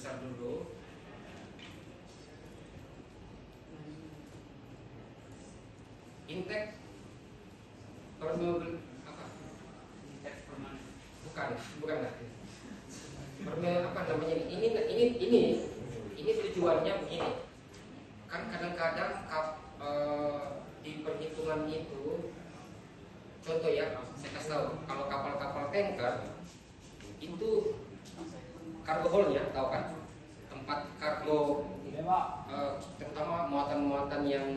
besar dulu. Intake permeable apa? Bukan lah. Apa namanya ini tujuannya begini. Kan kadang-kadang di perhitungan itu, contoh ya, saya kasih tahu, kalau kapal-kapal tanker itu cargo hold-nya, tahu kan? Tempat kargo, terutama muatan-muatan yang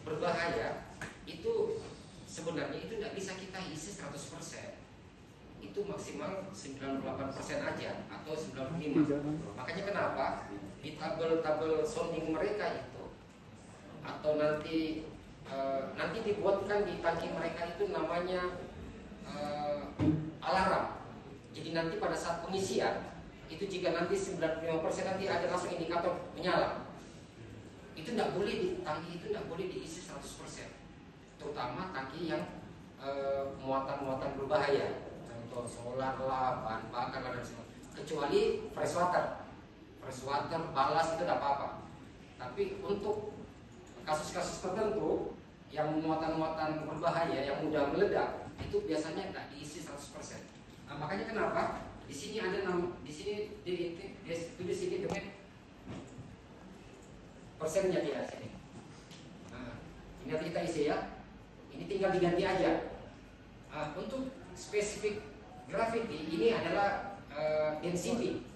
berbahaya, itu sebenarnya itu tidak bisa kita isi 100%. Itu maksimal 98% aja atau 95%. Makanya kenapa di tabel-tabel sounding mereka itu, atau nanti dibuatkan di tangki mereka itu namanya alarm. Jadi nanti pada saat pengisian itu, jika nanti 95% nanti ada langsung indikator menyala. Itu tidak boleh di tangki itu tidak boleh diisi 100%. Terutama tangki yang muatan-muatan berbahaya. Contoh solar lah, bahan bakar lah, dan sebagainya. Kecuali fresh water, balas itu tidak apa-apa. Tapi untuk kasus-kasus tertentu yang muatan-muatan berbahaya yang mudah meledak, itu biasanya tidak diisi 100%. Nah, makanya kenapa di sini ada di sini tulis ini dengan persennya dia sini. Nah, ini nanti kita isi ya. Ini tinggal diganti aja. Untuk spesifik gravity ini adalah density.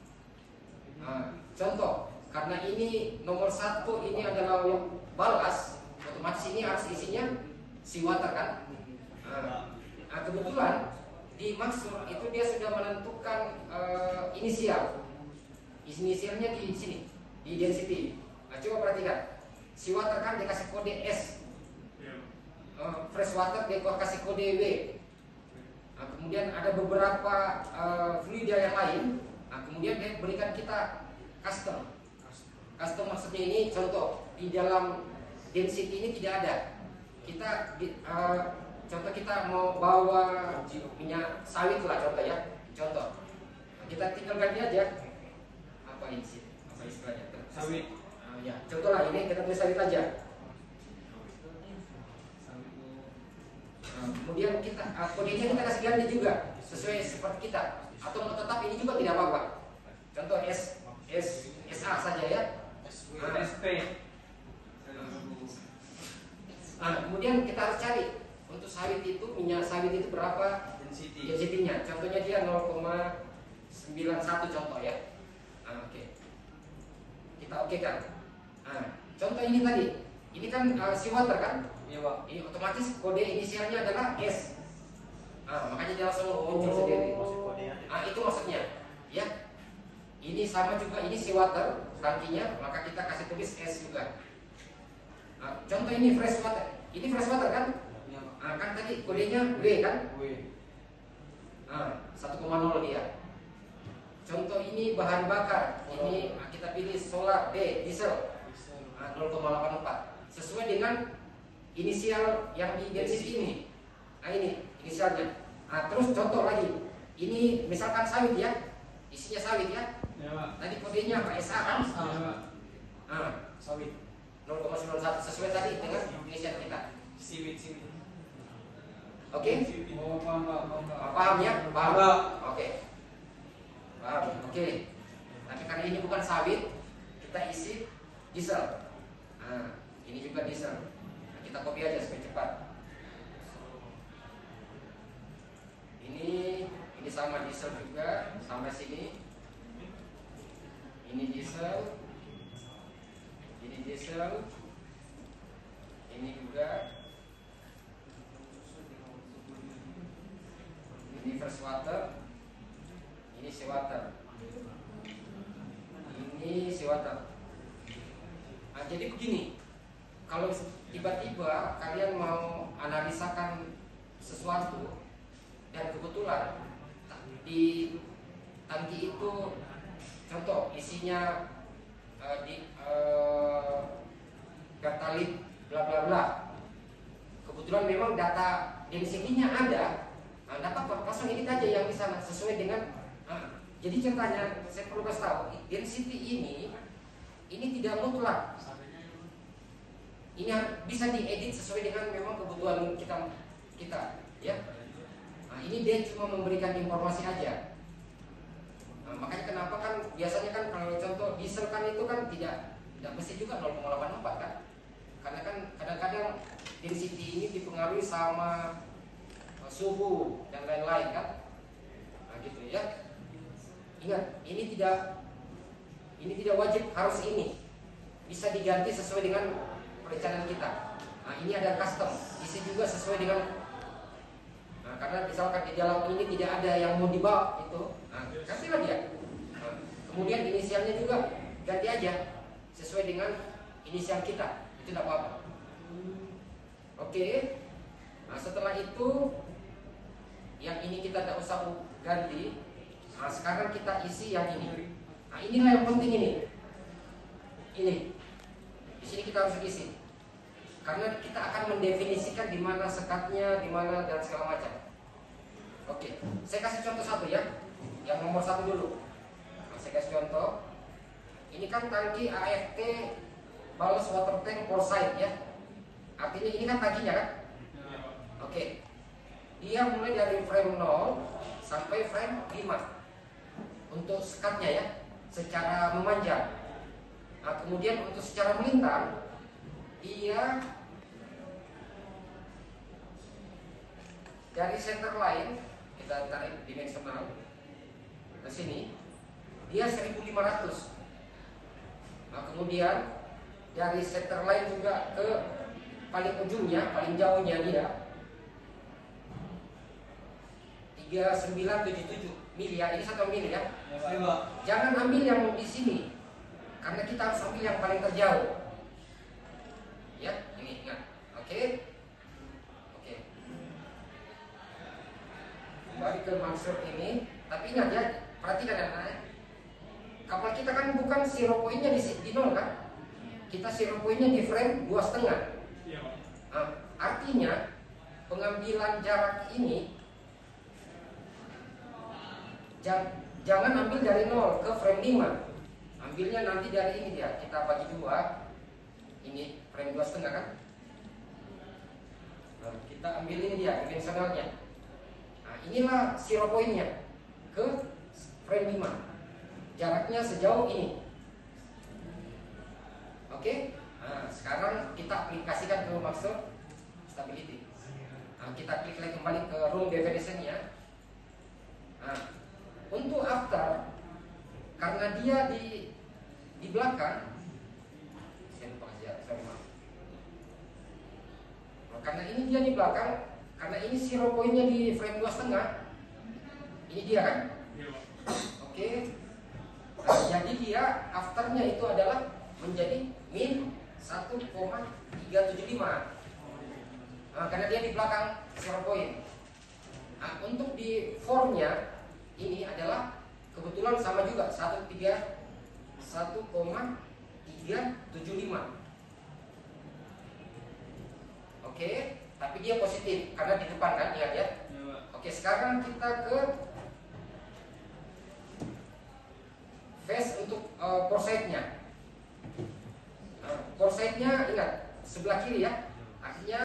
Contoh, karena ini nomor 1 ini adalah balas, otomatis ini harus isinya seawater kan? Kebetulan di Maksud itu dia sudah menentukan inisial. Inisialnya di sini, di density. Coba perhatikan, seawater kan dikasih kode S, fresh water dikasih kode W. Kemudian ada beberapa fluida yang lain. Kemudian dia berikan kita custom. Custom maksudnya ini contoh di dalam density ini tidak ada. Contoh kita mau bawa minyak sawit lah, contoh ya. Contoh, kita tinggal ganti aja apa istilahnya? Sawit. Ya, contoh lah ini kita tulis sawit aja. Kemudian kita kodenya kita kasih ganti juga sesuai seperti kita, atau mau tetap ini juga tidak apa-apa. Contoh SA saja ya. SP. Kemudian kita harus cari untuk sawit itu, minyak sawit itu berapa density-nya. Contohnya dia 0,91 contoh ya. Oke. Kita oke kan. Contoh ini tadi, ini kan seawater kan? Iya, Pak. Ini otomatis kode inisialnya adalah S. Makanya dia langsung muncul sendiri. Itu maksudnya, ya. Ini sama juga, ini seawater tangkinya, maka kita kasih tulis S juga. Contoh ini fresh water. Ini fresh water kan? Iya, Pak. Kan tadi kodenya W kan? W. 1,0 dia. Contoh ini bahan bakar. Ini kita pilih solar D, diesel. 0,84. Sesuai dengan inisial yang di density ini. Ini inisialnya. Terus contoh lagi. Ini misalkan sawit ya. Isinya sawit ya. Ya, Pak. Tadi kodenya apa? SA kan? Ya, Pak. Sawit. 0,91 sesuai tadi dengan inisial kita. Siwit. Oke? Oh, paham, Pak. Paham ya? Paham. Pak. Oke. Paham. Oke. Tapi karena ini bukan sawit, kita isi diesel. Ini juga diesel. Kita copy aja supaya cepat. Ini sama diesel juga, sama sini. Ini diesel. Ini diesel. Ini juga. Ini fresh water. Ini seawater. Ini seawater. Jadi begini, kalau tiba-tiba kalian mau analisakan sesuatu dan kebetulan di tangki itu, contoh isinya pertalit bla bla bla, kebetulan memang data density-nya ada, dapat pasang ini aja yang di sana sesuai dengan Jadi contohnya saya perlu kasih tahu, density ini tidak mutlak. Ini bisa diedit sesuai dengan memang kebutuhan kita, ya. Nah, ini dia cuma memberikan informasi aja. Nah, makanya kenapa kan biasanya kan kalau contoh diesel kan itu kan tidak mesti juga 0,84 kan? Karena kan kadang-kadang density ini dipengaruhi sama suhu dan lain-lain kan? Nah gitu ya. Ingat, ini tidak wajib harus ini. Bisa diganti sesuai dengan perencanaan kita. Nah ini ada custom, isi juga sesuai dengan. Nah karena misalkan di dalam ini tidak ada yang mau dibawa itu, nah gantilah dia. Nah, kemudian inisialnya juga ganti aja sesuai dengan inisial kita, itu tidak apa-apa. Oke. Nah setelah itu yang ini kita tidak usah ganti. Nah sekarang kita isi yang ini. Nah inilah yang penting ini. Di sini kita harus isi. Karena kita akan mendefinisikan di mana sekatnya, di mana dan segala macam. Oke, saya kasih contoh satu ya. Yang nomor satu dulu. Nah, saya kasih contoh. Ini kan tangki AFT ballast water tank foresight ya. Artinya ini kan tangkinya kan? Oke. Dia mulai dari frame 0 sampai frame 5 untuk sekatnya ya, secara memanjang. Nah, kemudian untuk secara melintang, dia dari center line, kita tarik dimensional ke sini, dia 1500. Nah, kemudian dari center line juga ke paling ujungnya, paling jauhnya dia 3977 mil ya, ini 1 mil ya. Jangan ambil yang di sini, karena kita harus ambil yang paling terjauh. Ya, ini ingat. Oke. Kembali ke maksud ini, tapi ingat ya, perhatikan ya anak-anak. Kapal kita kan bukan zero point-nya di nol kan? Kita zero point-nya di frame 2,5. Nah, artinya pengambilan jarak ini jangan ambil dari 0 ke frame 5. Ambilnya nanti dari ini dia. Kita bagi 2. Ini frame 2,5 kan? Nah, kita ambil ini dia dimensionalnya. Nah, inilah zero point-nya ke frame 5. Jaraknya sejauh ini. Oke? Nah, sekarang kita aplikasikan ke maksud stability. Nah, kita klik lagi kembali ke room definition-nya. Nah, untuk after, karena dia di belakang, saya lupa aja, sorry maaf. Nah, karena ini dia di belakang, karena ini zero point-nya di frame 2,5. Ini dia kan? Oke. Nah, jadi dia afternya itu adalah menjadi min 1,375. Nah, karena dia di belakang zero point. Nah, untuk di formnya ini adalah kebetulan sama juga 1,375. Oke, tapi dia positif karena di depan kan, ingat ya. Oke, sekarang kita ke face untuk foresight-nya. Foresight-nya ingat sebelah kiri ya. Artinya